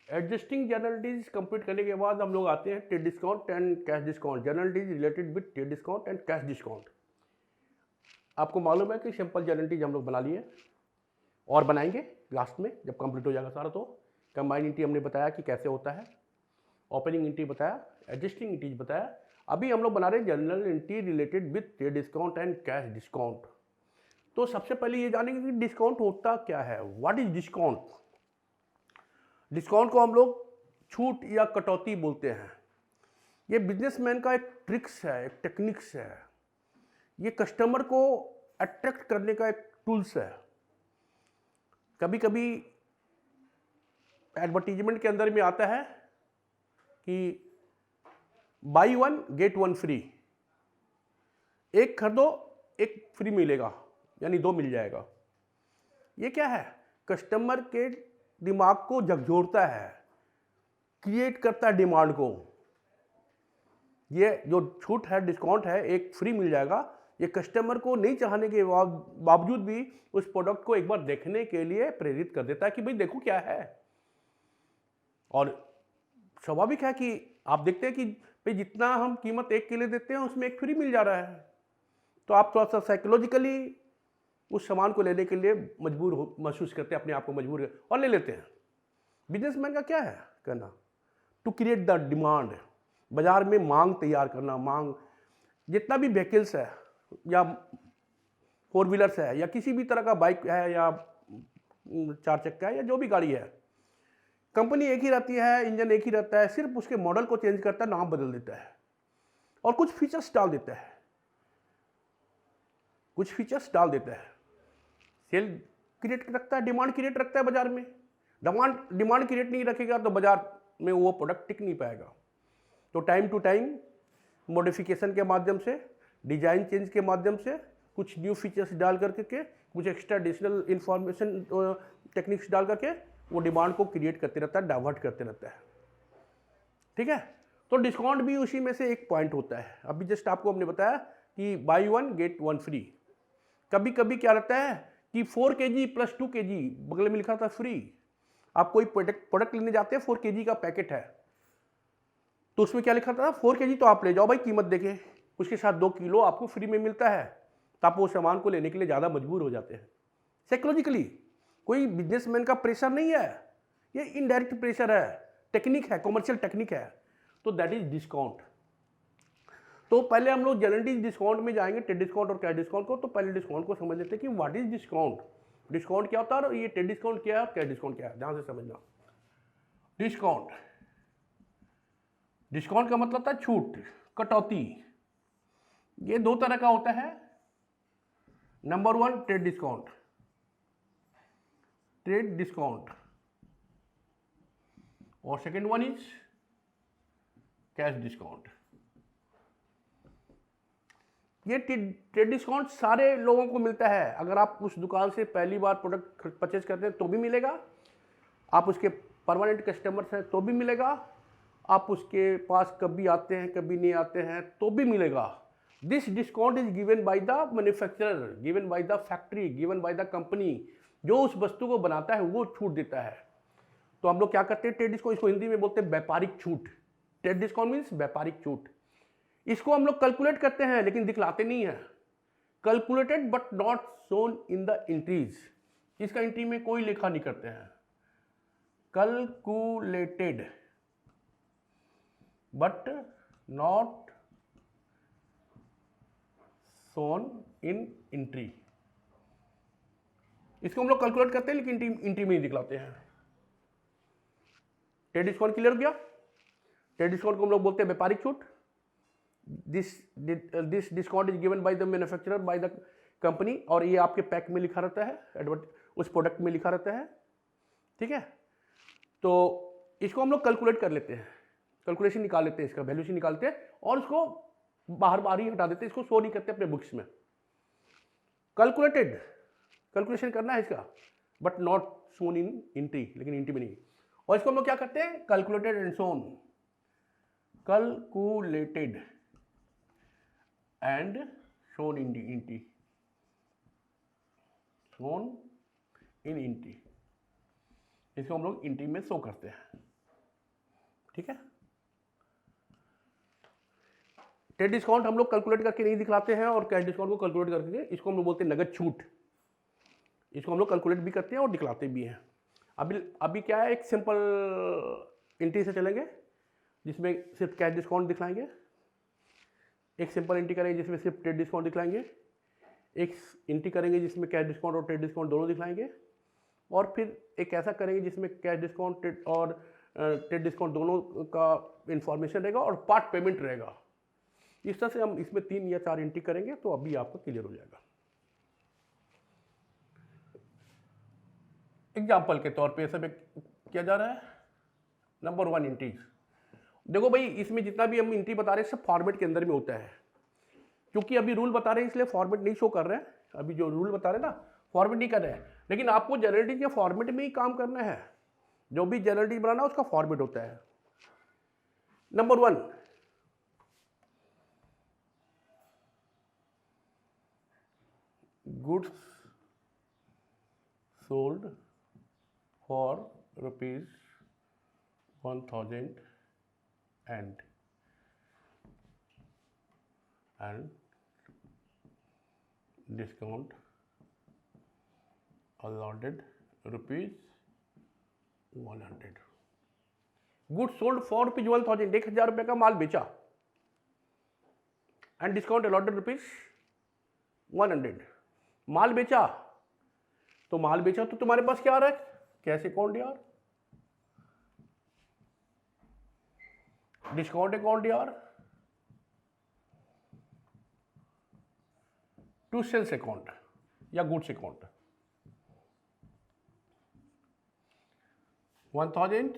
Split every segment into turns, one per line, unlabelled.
Adjusting जर्नलिटीज complete करने के बाद हम लोग आते हैं trade discount and cash discount. Journal entries related with trade discount and cash discount. आपको मालूम है कि सिंपल जर्नलिटीज हम लोग बना लिए और बनाएंगे लास्ट में जब कंप्लीट हो जाएगा सारा। तो कंबाइंड एंट्री हमने बताया कि कैसे होता है, ओपनिंग एंट्री बताया, एडजस्टिंग एंट्रीज बताया। अभी हम लोग बना रहे हैं general entry related with trade discount and cash discount. तो सबसे पहले ये जानेंगे कि डिस्काउंट होता क्या है। What is discount? डिस्काउंट को हम लोग छूट या कटौती बोलते हैं। ये बिजनेसमैन का एक ट्रिक्स है, एक टेक्निक्स है। ये कस्टमर को अट्रैक्ट करने का एक टूल्स है। कभी कभी एडवर्टीजमेंट के अंदर में आता है कि by one get one free, एक खरीदो एक फ्री मिलेगा, यानी दो मिल जाएगा। ये क्या है? कस्टमर के दिमाग को झकझोरता है, क्रिएट करता है डिमांड को। ये जो छूट है, डिस्काउंट है, एक फ्री मिल जाएगा, ये कस्टमर को नहीं चाहने के बावजूद भी उस प्रोडक्ट को एक बार देखने के लिए प्रेरित कर देता है कि भाई देखो क्या है। और स्वाभाविक है कि आप देखते हैं कि भाई जितना हम कीमत एक के लिए देते हैं उसमें एक फ्री मिल जा रहा है, तो आप थोड़ा सा साइकोलॉजिकली उस सामान को लेने के लिए मजबूर महसूस करते हैं, अपने आप को मजबूर और ले लेते हैं। बिजनेसमैन का क्या है करना? टू क्रिएट द डिमांड, बाजार में मांग तैयार करना। मांग, जितना भी व्हीकल्स है या फोर व्हीलर्स है या किसी भी तरह का बाइक है या चार चक्का है या जो भी गाड़ी है, कंपनी एक ही रहती है, इंजन एक ही रहता है, सिर्फ उसके मॉडल को चेंज करता है, नाम बदल देता है और कुछ फीचर्स डाल देता है, कुछ फीचर्स डाल देता है। सेल क्रिएट रखता है, डिमांड क्रिएट रखता है बाजार में। डिमांड क्रिएट नहीं रखेगा तो बाजार में वो प्रोडक्ट टिक नहीं पाएगा। तो टाइम टू टाइम मॉडिफिकेशन के माध्यम से, डिजाइन चेंज के माध्यम से, कुछ न्यू फीचर्स डाल करके, कुछ एक्स्ट्रा एडिशनल इंफॉर्मेशन टेक्निक्स डाल करके वो डिमांड को क्रिएट करते रहता है, डाइवर्ट करते रहता है। ठीक है, तो डिस्काउंट भी उसी में से एक पॉइंट होता है। अभी जस्ट आपको हमने बताया कि by one get one free. कभी कभी क्या रहता है कि 4 kg प्लस 2 kg बगल में लिखा था फ्री। आप कोई प्रोडक्ट लेने जाते हैं, 4 kg का पैकेट है, तो उसमें क्या लिखा था? 4 kg तो आप ले जाओ भाई, कीमत देके, उसके साथ 2 किलो आपको फ्री में मिलता है। तो आप वो सामान को लेने के लिए ज़्यादा मजबूर हो जाते हैं साइकोलॉजिकली। कोई बिजनेसमैन का प्रेशर नहीं है, ये इनडायरेक्ट प्रेशर है, टेक्निक है, कॉमर्शियल टेक्निक है। तो दैट इज डिस्काउंट। तो पहले हम लोग जनरली डिस्काउंट में जाएंगे, ट्रेड डिस्काउंट और कैश डिस्काउंट को। तो पहले डिस्काउंट को समझ लेते हैं कि व्हाट इज डिस्काउंट, डिस्काउंट क्या होता है और ये ट्रेड डिस्काउंट क्या है और कैश डिस्काउंट क्या है, ध्यान से समझना। डिस्काउंट, डिस्काउंट का मतलब था छूट, कटौती। ये दो तरह का होता है। Number one trade discount, trade discount, और second one is cash discount. ये ट्रेड डिस्काउंट सारे लोगों को मिलता है। अगर आप उस दुकान से पहली बार प्रोडक्ट परचेज करते हैं तो भी मिलेगा, आप उसके परमानेंट कस्टमर्स हैं तो भी मिलेगा, आप उसके पास कभी आते हैं कभी नहीं आते हैं तो भी मिलेगा। This discount is given by the manufacturer, given by the factory, given by the company. जो उस वस्तु को बनाता है वो छूट देता है। तो हम लोग क्या करते हैं, ट्रेड डिस्काउंट, इसको हिंदी में बोलते हैं व्यापारिक छूट। ट्रेड डिस्काउंट मीन्स व्यापारिक छूट। इसको हम लोग कैलकुलेट करते हैं लेकिन दिखलाते नहीं है। Calculated but not shown in the entries. इसका एंट्री में कोई लेखा नहीं करते हैं। Calculated but not shown in entry. इसको हम लोग कैलकुलेट करते हैं लेकिन एंट्री में ही दिखलाते हैं। ट्रेड डिस्काउंट क्लियर हो गया? ट्रेड डिस्काउंट को हम लोग बोलते हैं व्यापारिक छूट। This discount is given by the manufacturer, by the company, और ये आपके पैक में लिखा रहता है, उस प्रोडक्ट में लिखा रहता है। ठीक है, तो इसको हम लोग कैलकुलेट कर लेते हैं, कैलकुलेशन निकाल लेते हैं, इसका वैल्यूशन निकालते हैं और उसको बाहर बाहर ही हटा देते हैं, इसको शो नहीं करते अपने बुक्स में। कैलकुलेटेड, कैलकुलेशन करना है इसका, but not shown in entry, लेकिन एंट्री में नहीं। और इसको हम लोग क्या करते हैं, calculated and shown, calculated and shown in entry, shown in entry, इसको हम लोग एंट्री में शो करते हैं। ठीक है। ट्रेड डिस्काउंट हम लोग कैलकुलेट करके नहीं दिखलाते हैं और कैश डिस्काउंट को कैलकुलेट करके, इसको हम लोग बोलते हैं नगद छूट। इसको हम लोग कैलकुलेट भी करते हैं और दिखलाते भी हैं। अभी क्या है, एक सिंपल एंट्री से चलेंगे जिसमें सिर्फ कैश डिस्काउंट दिखलाएंगे, एक सिंपल एंट्री करेंगे जिसमें सिर्फ ट्रेड डिस्काउंट दिखलाएंगे, एक एंट्री करेंगे जिसमें कैश डिस्काउंट और ट्रेड डिस्काउंट दोनों दिखलाएंगे, और फिर एक ऐसा करेंगे जिसमें कैश डिस्काउंट और ट्रेड डिस्काउंट दोनों का इंफॉर्मेशन रहेगा और पार्ट पेमेंट रहेगा। इस तरह से हम इसमें 3 या 4 एंट्री करेंगे तो अभी आपको क्लियर हो जाएगा। एग्जाम्पल के तौर पे सब किया जा रहा है। Number 1 entries. देखो भाई, इसमें जितना भी हम एंट्री बता रहे हैं सब फॉर्मेट के अंदर में होता है। क्योंकि अभी रूल बता रहे हैं इसलिए फॉर्मेट नहीं शो कर रहे हैं। अभी जो रूल बता रहे हैं ना, फॉर्मेट नहीं कर रहे हैं, लेकिन आपको जनरलिटी के फॉर्मेट में ही काम करना है। जो भी जनरलिटी बनाना उसका फॉर्मेट होता है। Number 1, goods sold for ₹1000 and discount allotted ₹100। Good sold for ₹1000, 1000 रुपये का माल बेचा, एंड डिस्काउंट अलॉटेड ₹100। माल बेचा तो तुम्हारे पास क्या आ रहा है, कैश अकाउंट यार, डिस्काउंट अकाउंट यार, टू सेल्स अकाउंट या goods account. 1100,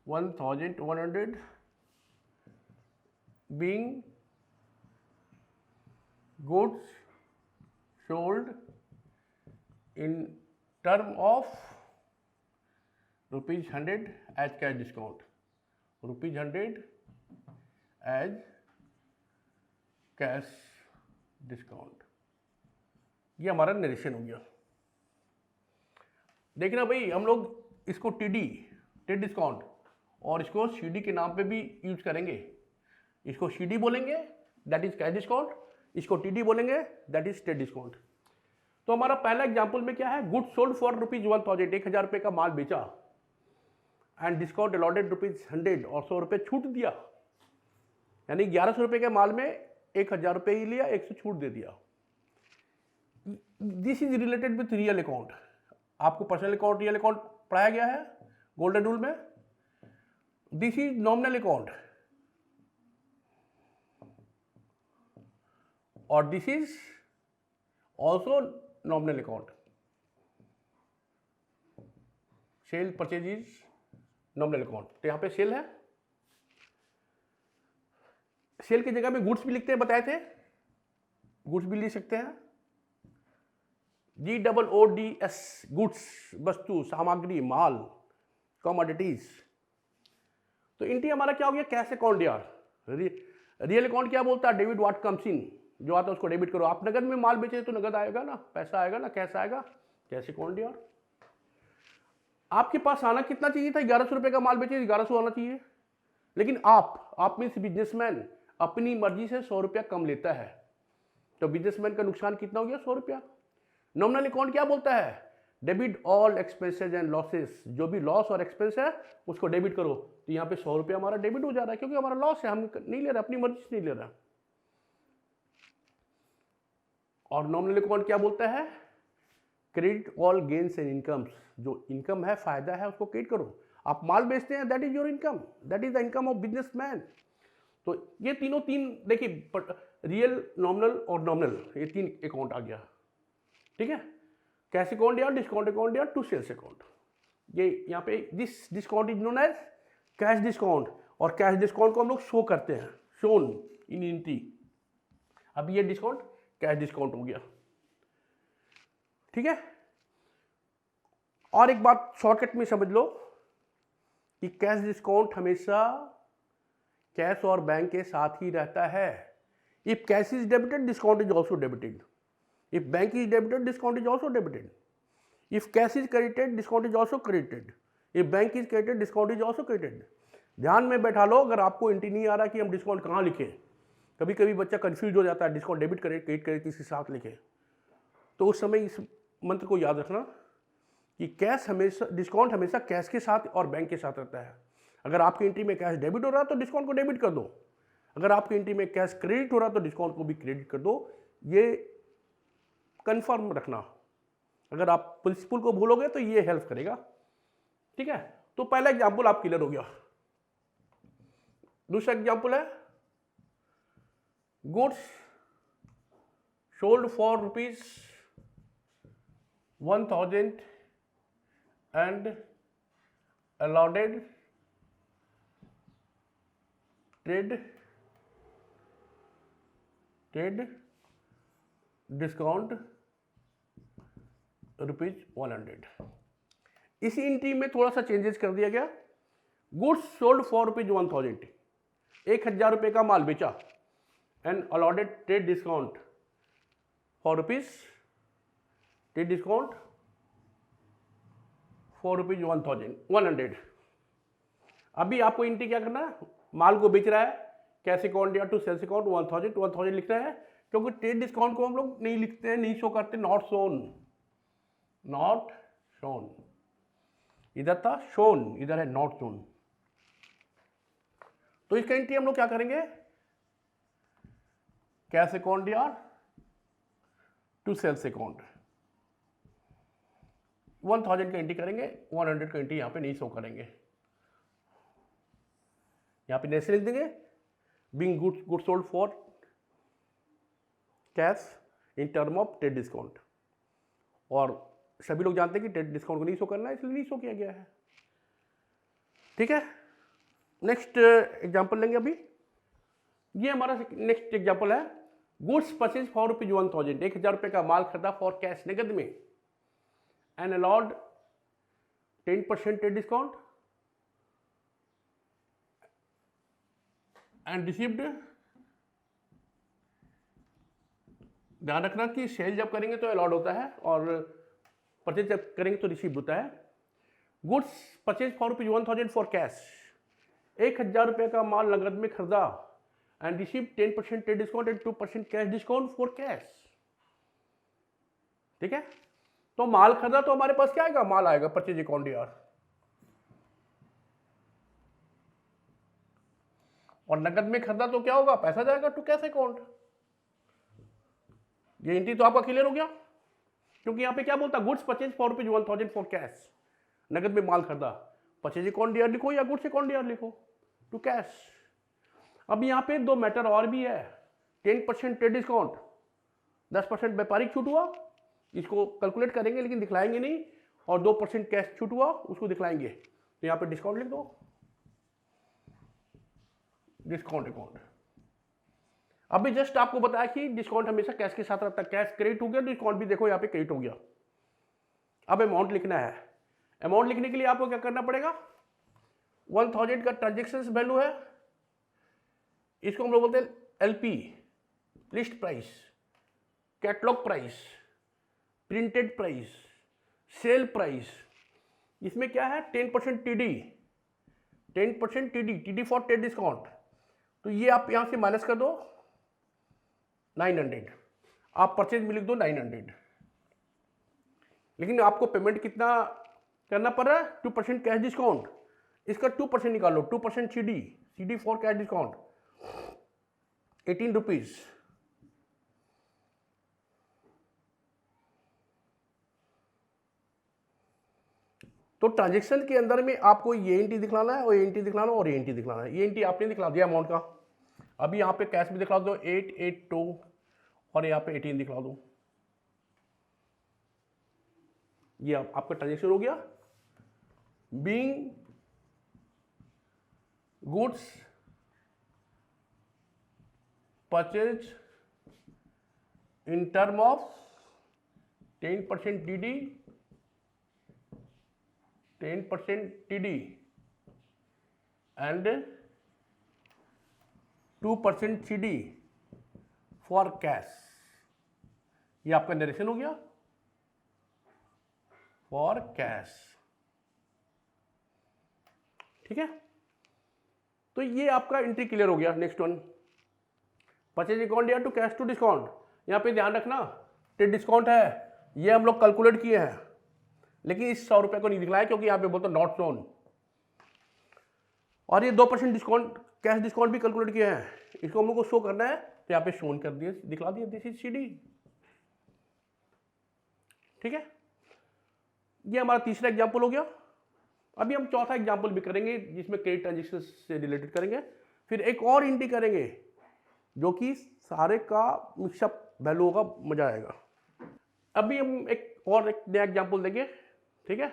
1100 being goods sold in term of ₹100 as cash discount, ₹100 as cash discount. ये हमारा नरेशन हो गया। देखना भाई, हम लोग इसको टीडी ट्रेड डिस्काउंट और इसको सीडी के नाम पे भी यूज करेंगे। इसको सीडी बोलेंगे दैट इज कैश डिस्काउंट, इसको टीडी बोलेंगे दैट इज ट्रेड डिस्काउंट। तो हमारा पहला एग्जांपल में क्या है, गुड सोल्ड फॉर ₹1000, 1000 रुपये का माल बेचा, एंड डिस्काउंट अलॉटेड ₹100 और 100 रुपये छूट दिया, यानी 1100 रुपये के माल में 1000 रुपये ही लिया, 100 छूट दे दिया। This is related with real account. आपको पर्सनल अकाउंट, रियल अकाउंट पढ़ाया गया है गोल्डन रूल में। दिस इज नॉमिनल अकाउंट और this is also nominal account. Cell purchase is nominal account. तो यहां पे सेल है, सेल की जगह में गुड्स भी लिखते हैं, बताए थे, गुड्स भी लिख सकते हैं, GOODS, गुड्स, वस्तु, सामग्री, माल, कमोडिटीज। तो एंट्री हमारा क्या हो गया, कैश अकाउंट यार। रियल अकाउंट क्या बोलता है, डेबिट व्हाट कम्स इन, जो आता है उसको डेबिट करो। आप नगद में माल बेचे तो नगद आएगा ना, पैसा आएगा ना, कैश आएगा, कैश अकाउंट यार। आपके पास आना कितना चाहिए था, 1100 रुपये का माल बेचे 1100 आना चाहिए, लेकिन आप मीन्स बिजनेसमैन अपनी मर्जी से 100 रुपया कम लेता है, तो बिजनेसमैन का नुकसान कितना हो गया, 100 रुपया। नॉमिनल अकाउंट क्या बोलता है, debit all expenses and losses, जो भी लॉस और एक्सपेंस है उसको डेबिट करो। तो यहाँ पे 100 रुपया हमारा डेबिट हो जा रहा है, क्योंकि हमारा लॉस है, हम नहीं ले रहे, अपनी मर्जी से नहीं ले रहा। और नॉमिनल अकाउंट क्या बोलता है, credit all gains and incomes, जो इनकम है, फायदा है, उसको क्रेडिट करो। आप माल बेचते हैं, that is your income, that is the income of businessman. तो ये तीनों देखिए, रियल, नॉमिनल और नॉमिनल, ये 3 अकाउंट आ गया, ठीक है। कैश अकाउंट या डिस्काउंट अकाउंट या टू सेल्स अकाउंट। ये यहाँ पे this discount is known as cash discount, और कैश डिस्काउंट को हम लोग शो करते हैं, शोन इन एंट्री। अब ये डिस्काउंट कैश डिस्काउंट हो गया, ठीक है। और एक बात शॉर्टकट में समझ लो कि कैश डिस्काउंट हमेशा कैश और बैंक के साथ ही रहता है। If cash is debited, discount is also debited. If bank is debited, discount is also debited. If cash is credited, discount is also credited. If bank is credited discount is also credited. ध्यान में बैठा लो, अगर आपको entry नहीं आ रहा कि हम discount कहाँ लिखें, कभी कभी बच्चा कंफ्यूज हो जाता है, डिस्काउंट डेबिट करे क्रेडिट करे किसी साथ लिखे, तो उस समय इस मंत्र को याद रखना कि कैश हमेशा, डिस्काउंट हमेशा कैश के साथ और बैंक के साथ रहता है। अगर आपकी एंट्री में कैश डेबिट हो रहा है तो डिस्काउंट को डेबिट कर दो, अगर आपकी एंट्री में कैश क्रेडिट हो रहा है तो डिस्काउंट को भी क्रेडिट कर दो। ये कंफर्म रखना, अगर आप प्रिंसिपल को भूलोगे तो ये हेल्प करेगा। ठीक है, तो पहला एग्जाम्पल आप क्लियर हो गया। दूसरा एग्जाम्पल है goods sold for ₹1000 and allotted trade discount ₹100। इसी एंट्री में थोड़ा सा चेंजेस कर दिया गया। गुड्स सोल्ड फॉर ₹1000, 1000 रुपये का माल बेचा, and allotted trade discount for trade discount for ₹100। अभी आपको एंट्री क्या करना है, माल को बेच रहा है, कैश अकाउंट या टू सेल्स अकाउंट 1000 लिख रहा है, क्योंकि ट्रेड डिस्काउंट को हम लोग नहीं लिखते हैं, नहीं शो करते, नॉट शोन। इधर था शोन, इधर है नॉट शोन। तो इसका एंट्री हम लोग क्या करेंगे, कैश अकाउंट या टू सेल्स अकाउंट 1000 का एंट्री करेंगे, 100 का एंट्री यहां पे नहीं शो करेंगे। यहां पे नेक्स्ट लिख देंगे, being goods sold for cash in term of trade discount. और सभी लोग जानते हैं कि ट्रेड डिस्काउंट को नहीं शो करना है, इसलिए नहीं शो किया गया है। ठीक है, नेक्स्ट एग्जांपल लेंगे। अभी ये हमारा नेक्स्ट एग्जांपल है, गुड्स परचेज फॉर ₹1000, 1000 रुपये का माल खरीदा फॉर कैश नगद में, and allowed 10% trade discount and received. ध्यान रखना कि सेल जब करेंगे तो अलाउड होता है और परचेज जब करेंगे तो रिसीव होता है। Goods purchase for ₹1000 for cash, 1000 रुपये का माल नगद में खरीदा, and receive 10% trade discount and 2% cash discount for cash. ठीक है, तो माल खरीदा तो हमारे पास क्या आएगा, माल आएगा परचेज अकाउंट यार, और नगद में खरीदा तो क्या होगा, पैसा जाएगा टू कैश अकाउंट। ये एंट्री तो आपका क्लियर हो गया, क्योंकि यहां पे क्या बोलता है, goods purchase for ₹1000 for cash, नगद में माल खरीदा, परचेज अकाउंट ईयर लिखो या गुड्स अकाउंट ईयर लिखो टू कैश। अब यहां पे दो मैटर और भी है, 10% ट्रेड डिस्काउंट, 10% व्यापारिक छूट हुआ, इसको कैलकुलेट करेंगे लेकिन दिखलाएंगे नहीं, और 2% कैश छूट हुआ, उसको दिखलाएंगे। तो यहां पे डिस्काउंट लिख दो, डिस्काउंट अकाउंट। अभी जस्ट आपको बताया कि डिस्काउंट हमेशा कैश के साथ रहता है, कैश क्रेडिट हो गया, डिस्काउंट भी देखो यहाँ पे क्रेडिट हो गया। अब अमाउंट लिखना है, अमाउंट लिखने के लिए आपको क्या करना पड़ेगा, 1000 का ट्रांजेक्शन वैल्यू है, इसको हम लोग बोलते हैं LP, list price, catalogue price, printed price, sale price. इसमें क्या है 10% TD, 10% TD for trade discount. तो ये आप यहां से माइनस कर दो 900, आप परचेज में लिख दो 900, लेकिन आपको पेमेंट कितना करना पड़ रहा है, 2% कैश डिस्काउंट, इसका 2% निकालो, 2% CD for cash discount 18 rupees. तो ट्रांजेक्शन के अंदर में आपको ये एंट्री दिखलाना है और ये एंट्री दिखलाना और ये एंट्री दिखलाना है। ये एंट्री आपने दिखला दिया अमाउंट का, अभी यहाँ पे कैश भी दिखला दो 882 और यहाँ पे 18 दिखला दो। ये आपका ट्रांजेक्शन हो गया। Being goods purchase in term of 10% TD, 10% TD and 2% CD for cash. ये आपका नरेशन हो गया फॉर कैश। ठीक है, तो ये आपका एंट्री क्लियर हो गया। नेक्स्ट वन, परचेज अकाउंट या टू कैश टू डिस्काउंट। यहाँ पे ध्यान रखना, ट्रेड डिस्काउंट है, ये हम लोग कैलकुलेट किए हैं, लेकिन इस 100 रुपये को नहीं दिखलाया क्योंकि यहाँ पे बोलते नॉट नोन। और ये 2% डिस्काउंट, कैश डिस्काउंट भी कैलकुलेट किया है, इसको हम लोग को शो करना है, तो यहाँ पे शोन कर दिया, दिखला दिया, दिस इज CD। ठीक है, ये हमारा तीसरा एग्जाम्पल हो गया। अभी हम चौथा एग्जाम्पल भी करेंगे जिसमें क्रेडिट ट्रांजेक्शन से रिलेटेड करेंगे, फिर एक और एंट्री करेंगे जो कि सारे का मिक्सअप वैल्यू का मजा आएगा। अभी हम एक नया एग्जाम्पल देंगे। ठीक है,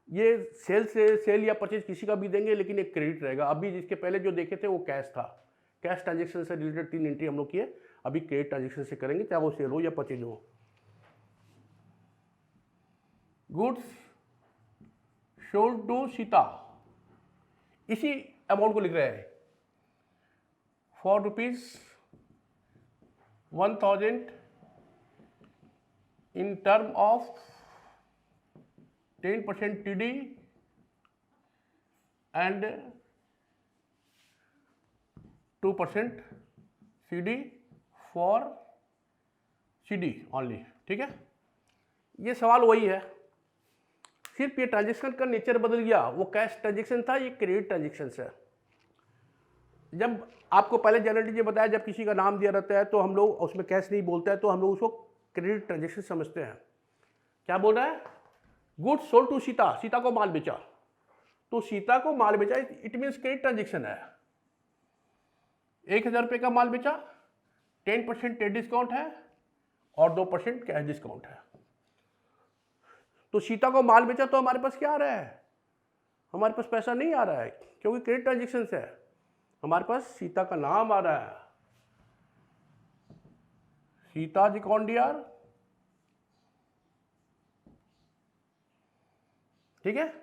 ये सेल या परचेज किसी का भी देंगे, लेकिन एक क्रेडिट रहेगा। अभी जिसके पहले जो देखे थे वो कैश था, कैश ट्रांजेक्शन से रिलेटेड 3 एंट्री हम लोग किए, अभी क्रेडिट ट्रांजेक्शन से करेंगे, चाहे वो सेल हो या परचेज हो। गुड्स सोल्ड टू सीता, इसी अमाउंट को लिख रहे हैं, for ₹1000 in term of 10% TD and 2% CD for CD only। ठीक है, ये सवाल वही है, सिर्फ ये ट्रांजेक्शन का नेचर बदल गया, वो कैश ट्रांजेक्शन था, ये क्रेडिट ट्रांजेक्शन है। जब आपको पहले जनरली ये बताया, जब किसी का नाम दिया रहता है तो हम लोग उसमें कैश नहीं बोलते हैं, तो हम लोग उसको क्रेडिट ट्रांजेक्शन समझते हैं। क्या बोल रहा है, goods sold to Sita, Sita को माल बेचा, तो सीता को माल बेचा इट मीन्स क्रेडिट ट्रांजेक्शन है। 1000 रुपये का माल बेचा, 10% ट्रेड डिस्काउंट है और 2% कैश डिस्काउंट है। तो सीता को माल बेचा तो हमारे पास क्या आ रहा है, हमारे पास पैसा नहीं आ रहा है क्योंकि क्रेडिट ट्रांजेक्शन है, हमारे पास सीता का नाम आ रहा है, सीता जी कौंडियार। ठीक है,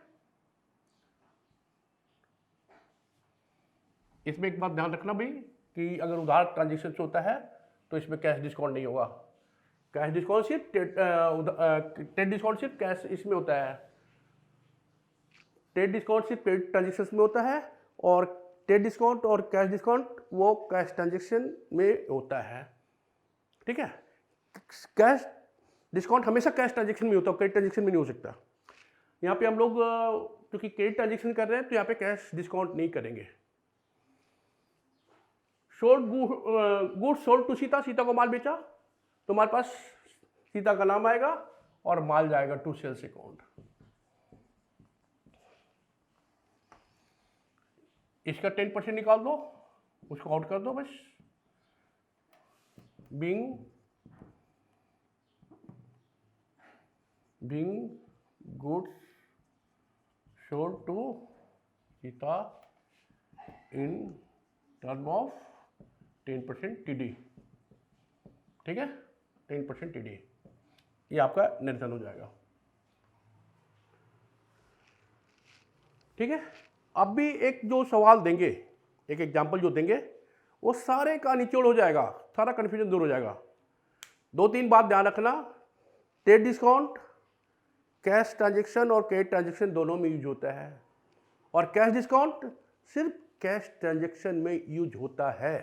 इसमें एक बात ध्यान रखना भाई कि अगर उधार ट्रांजेक्शन से होता है तो इसमें कैश डिस्काउंट नहीं होगा। कैश डिस्काउंट सिर्फ ट्रेड डिस्काउंट सिर्फ कैश इसमें होता है, ट्रेड डिस्काउंट सिर्फ क्रेडिट ट्रांजेक्शन में होता है, और ट्रेड डिस्काउंट और कैश डिस्काउंट वो कैश ट्रांजेक्शन में होता है। ठीक है, कैश डिस्काउंट हमेशा कैश ट्रांजेक्शन में होता है, क्रेडिट ट्रांजेक्शन में नहीं हो सकता। यहाँ पे हम लोग क्योंकि क्रेडिट ट्रांजेक्शन कर रहे हैं तो यहाँ पे कैश डिस्काउंट नहीं करेंगे। Goods sold to Sita, Sita को माल बेचा, तो हमारे पास सीता का नाम आएगा और माल जाएगा टू सेल्स अकाउंट। इसका 10% निकाल दो, उसको आउट कर दो बस। Being goods sold to Sita in term of 10% TD। ठीक है, 10% TD, ये आपका निर्धारण हो जाएगा। ठीक है, अब भी एक जो सवाल देंगे, एक एग्जाम्पल जो देंगे, वो सारे का निचोड़ हो जाएगा, सारा कन्फ्यूजन दूर हो जाएगा। 2-3 बात ध्यान रखना, ट्रेड डिस्काउंट कैश ट्रांजेक्शन और क्रेडिट ट्रांजेक्शन दोनों में यूज होता है, और कैश डिस्काउंट सिर्फ कैश ट्रांजेक्शन में यूज होता है,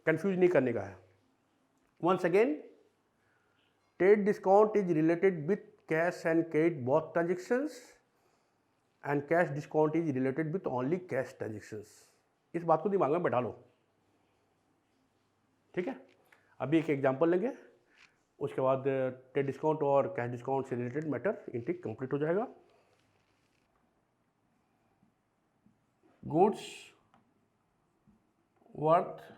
कंफ्यूज नहीं करने का है। Once again, trade discount is related with cash and credit both transactions, and cash discount is related with only cash transactions. इस बात को दिमाग में बैठा लो। ठीक है, अभी एक एग्जांपल लेंगे, उसके बाद ट्रेड डिस्काउंट और कैश डिस्काउंट से रिलेटेड मैटर एंट्री कंप्लीट हो जाएगा। Goods worth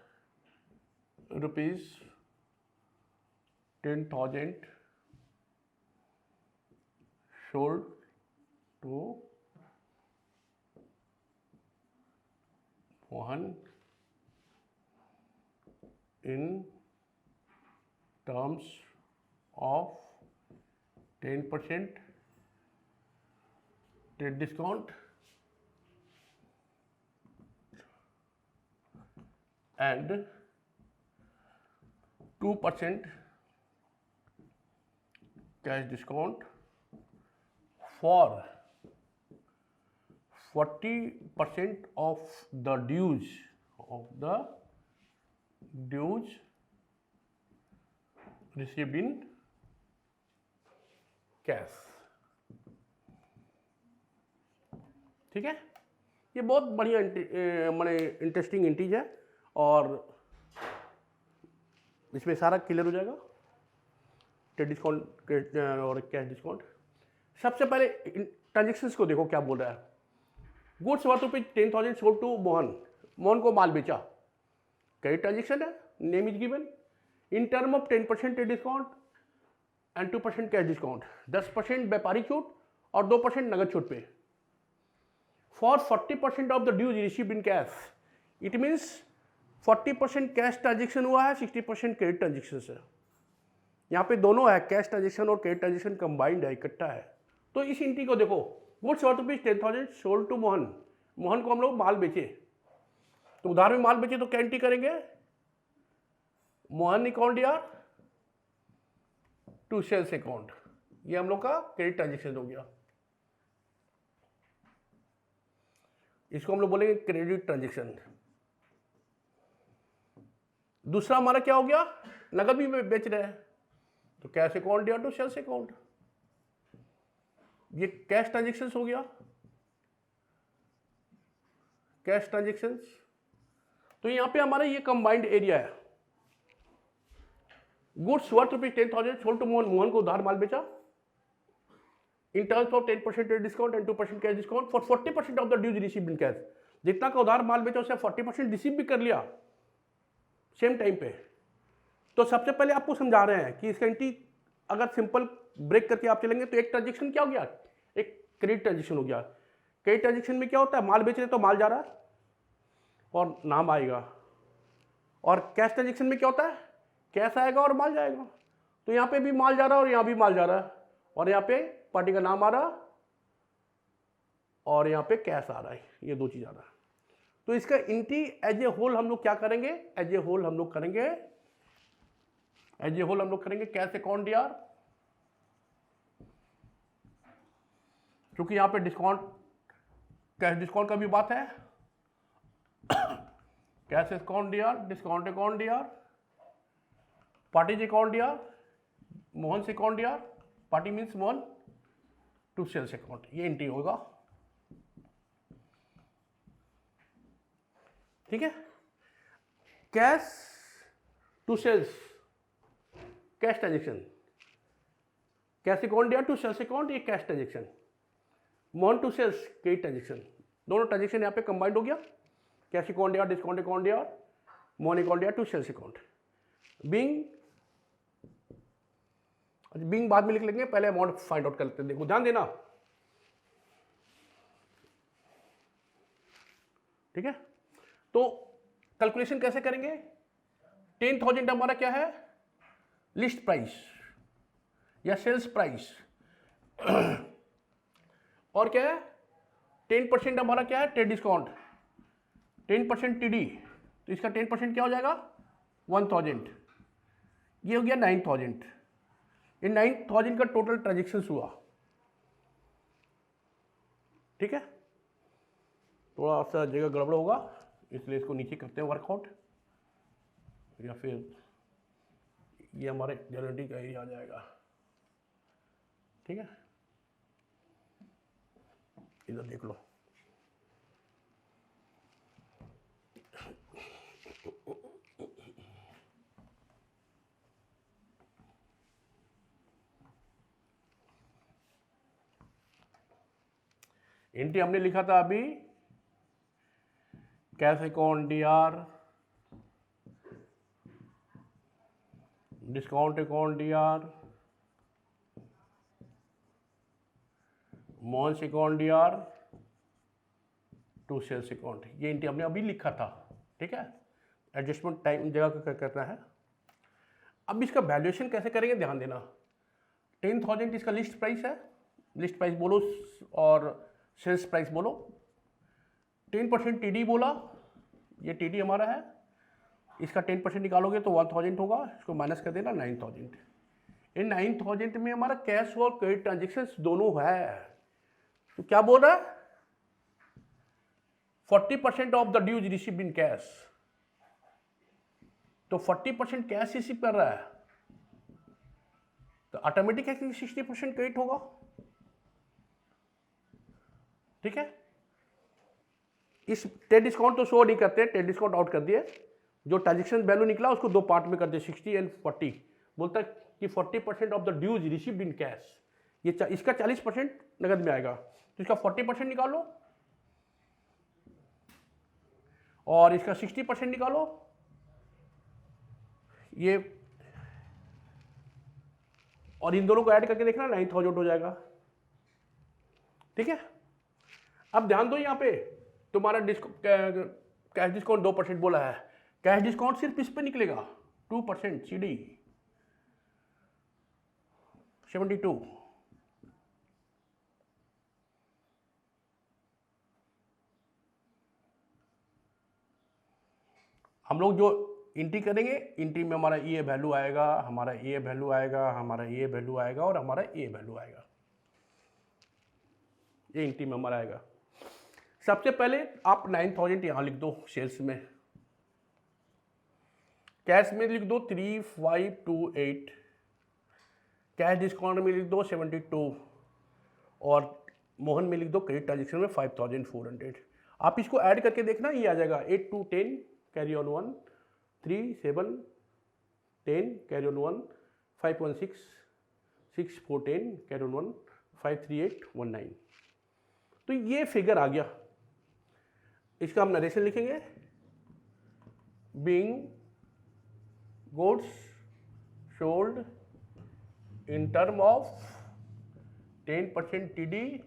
₹10,000 sold to Mohan in terms of 10% trade discount and 2% cash discount for 40% of the dues received in cash। ठीक है, ये बहुत बढ़िया मैंने इंटरेस्टिंग इंटीज है और इसमें सारा क्लियर हो जाएगा, ट्रेड डिस्काउंट और कैश डिस्काउंट। सबसे पहले ट्रांजेक्शन्स को देखो क्या बोल रहा है। Goods worth rupees 10,000 sold to Mohan, Mohan को माल बेचा, क्रेडिट ट्रांजेक्शन है, name is given in term of 10% trade discount and 2% cash discount, 10% व्यापारी छूट और 2% नगद छूट पे। For 40% of the dues received in cash, it means 40% cash transaction हुआ है, 60% क्रेडिट ट्रांजेक्शन है। यहाँ पे दोनों है, कैश ट्रांजेक्शन और क्रेडिट ट्रांजेक्शन कंबाइंड है, इकट्ठा है। तो इस इंट्री को देखो, goods worth rupees 10,000 sold to Mohan, Mohan को हम लोग माल बेचे, तो उधार में माल बेचे तो क्या एंट्री करेंगे, मोहन अकाउंट या टू सेल्स अकाउंट, ये हम लोग का क्रेडिट ट्रांजेक्शन हो गया। इसको हम लोग बोलेंगे क्रेडिट ट्रांजेक्शन। दूसरा हमारा क्या हो गया, नगद भी बेच रहे हैं, तो कैश अकाउंट या टू सेल्स अकाउंट, ये कैश ट्रांजेक्शन हो गया, कैश ट्रांजेक्शन। तो यहां पे हमारा ये कंबाइंड एरिया है। Goods worth rupees 10,000 sold to Mohan, Mohan को उधार माल बेचा in terms of 10% discount and 2% cash discount for 40% of the dues received in cash. जितना का उधार माल बेचा उसे 40% रिसीव भी कर लिया सेम टाइम पे। तो सबसे पहले आपको समझा रहे हैं कि इसका एंट्री अगर सिंपल ब्रेक करके आप चलेंगे तो एक ट्रांजेक्शन क्या हो गया, एक क्रेडिट ट्रांजेक्शन हो गया। क्रेडिट ट्रांजेक्शन में क्या होता है, माल बेच रहे तो माल जा रहा है और नाम आएगा, और कैश ट्रांजेक्शन में क्या होता है, कैश आएगा और माल जाएगा। तो यहाँ पे भी माल जा रहा है और यहाँ भी माल जा रहा है, और यहाँ पे पार्टी का नाम आ रहा और यहाँ पे कैश आ रहा है, ये दो चीज आ रहा है। तो इसका एंट्री एज ए होल हम लोग क्या करेंगे, एज ए होल हम लोग करेंगे कैश अकाउंट यार, क्योंकि यहाँ पे डिस्काउंट कैश डिस्काउंट का भी बात है, कैश अकाउंट यार, डिस्काउंट अकाउंट यार, पार्टी अकाउंट यार, मोहन से अकाउंट यार, party means Mohan to sales account, ये एंट्री होगा। ठीक है, cash to sales cash transaction, cash account या टू सेल्स अकाउंट ये cash transaction, Mohan to sales credit transaction, दोनों ट्रांजेक्शन यहाँ पे कंबाइंड हो गया, कैश अकाउंट या डिस्काउंट अकाउंट या मोहन अकाउंट या टू सेल्स अकाउंट। बीइंग बाद में लिख लेंगे, पहले अमाउंट फाइंड आउट कर लेते हैं। देखो ध्यान देना, ठीक है। तो कैलकुलेशन कैसे करेंगे, 10,000 हमारा क्या है, लिस्ट प्राइस या सेल्स प्राइस, और क्या है 10% हमारा क्या है, ट्रेड डिस्काउंट, 10% टीडी, तो इसका 10% क्या हो जाएगा 1,000, ये हो गया 9,000। इन 9,000 का टोटल ट्रांजेक्शन हुआ। ठीक है, थोड़ा सा जगह गड़बड़ होगा इसलिए इसको नीचे करते हैं वर्कआउट, या फिर ये हमारे जनरेटिंग का एरिया आ जाएगा। ठीक है, इधर देख लो, एंट्री हमने लिखा था अभी, cash account DR, discount account DR, Mohan account DR, to sales account, ये एंट्री हमने अभी लिखा था। ठीक है, एडजस्टमेंट टाइम जगह करना है। अब इसका वैल्यूएशन कैसे करेंगे ध्यान देना। 10,000 इसका लिस्ट प्राइस है, लिस्ट प्राइस बोलो और सेल्स प्राइस बोलो। 10% टीडी बोला, ये टीडी हमारा है, इसका 10% निकालोगे तो 1,000 होगा, इसको माइनस कर देना 9,000। इन 9,000 में हमारा कैश और क्रेडिट ट्रांजेक्शन दोनों है। तो क्या बोल रहा है, 40% of the dues received in cash, तो 40% कैश रिसीव कर रहा है तो ऑटोमेटिक है कि 60% क्रेडिट होगा। ठीक है, इस ट्रेड डिस्काउंट तो शो नहीं करते, ट्रेड डिस्काउंट आउट कर दिए, जो ट्रांजेक्शन वैल्यू निकला उसको दो पार्ट में कर दिए 60 एंड 40। बोलता है कि 40% of the dues received in cash, ये इसका 40% नगद में आएगा, तो इसका 40% निकालो और इसका 60% निकालो, ये और इन दोनों को ऐड करके देखना 9000 हो जाएगा। ठीक है, अब ध्यान दो यहाँ पे तुम्हारा कैश डिस्काउंट 2% बोला है, कैश डिस्काउंट सिर्फ इस पे निकलेगा 2% CD 72। हम लोग जो एंट्री करेंगे, एंट्री में हमारा ये वैल्यू आएगा, हमारा ये वैल्यू आएगा, हमारा ये वैल्यू आएगा और हमारा ये वैल्यू आएगा, ये एंट्री में हमारा आएगा। सबसे पहले आप 9000 यहाँ लिख दो सेल्स में, कैश में लिख दो 3528, कैश डिस्काउंट में लिख दो 72 और मोहन में लिख दो क्रेडिट ट्रांजेक्शन में 5400। आप इसको ऐड करके देखना, ये आ जाएगा 8 2 10 carry on 1, 3 7 10 carry on 1, 5 1 6 6 4 10 carry on 1, 5 3 8 1 9। तो ये फिगर आ गया, इसका हम नरेशन लिखेंगे, being goods sold in term of 10% TD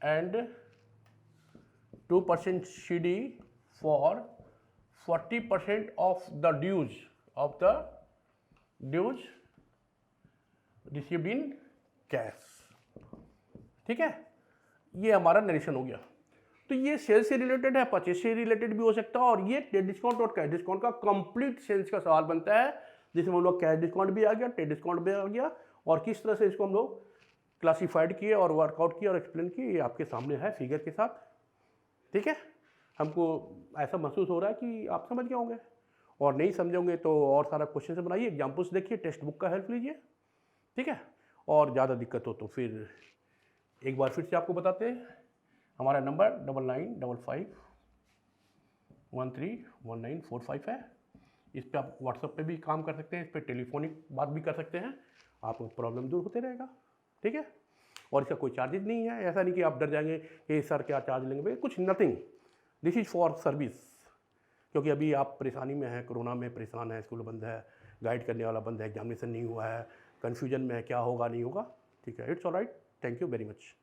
and 2% CD for 40% of the dues received in cash। ठीक है, ये हमारा नरेशन हो गया। तो ये सेल्स से रिलेटेड है, परचेज से रिलेटेड भी हो सकता है, और ये ट्रेड डिस्काउंट और कैश डिस्काउंट का कंप्लीट सेल्स का सवाल बनता है, जिसमें हम लोग कैश डिस्काउंट भी आ गया, ट्रेड डिस्काउंट भी आ गया, और किस तरह से इसको हम लोग क्लासीफाइड किए और वर्कआउट किए और एक्सप्लेन किए, ये आपके सामने है फिगर के साथ। ठीक है, हमको ऐसा महसूस हो रहा है कि आप समझ गए होंगे, और नहीं समझोगे तो और सारा क्वेश्चन से बनाइए, एग्जाम्पल्स देखिए, टेक्स्ट बुक का हेल्प लीजिए। ठीक है, और ज़्यादा दिक्कत हो तो फिर एक बार फिर से आपको बताते हैं, हमारा नंबर 9955131945 है। इस पर आप व्हाट्सएप पे भी काम कर सकते हैं, इस पर टेलीफोनिक बात भी कर सकते हैं, आपको प्रॉब्लम दूर होते रहेगा। ठीक है, और इसका कोई चार्जेस नहीं है, ऐसा नहीं कि आप डर जाएंगे कि सर क्या चार्ज लेंगे, भाई कुछ nothing, this is for service. क्योंकि अभी आप परेशानी में हैं, कोरोना में परेशान है, स्कूल बंद है, गाइड करने वाला बंद है, एग्जामिनेशन नहीं हुआ है, कन्फ्यूजन में है क्या होगा नहीं होगा। ठीक है, it's alright, thank you very much.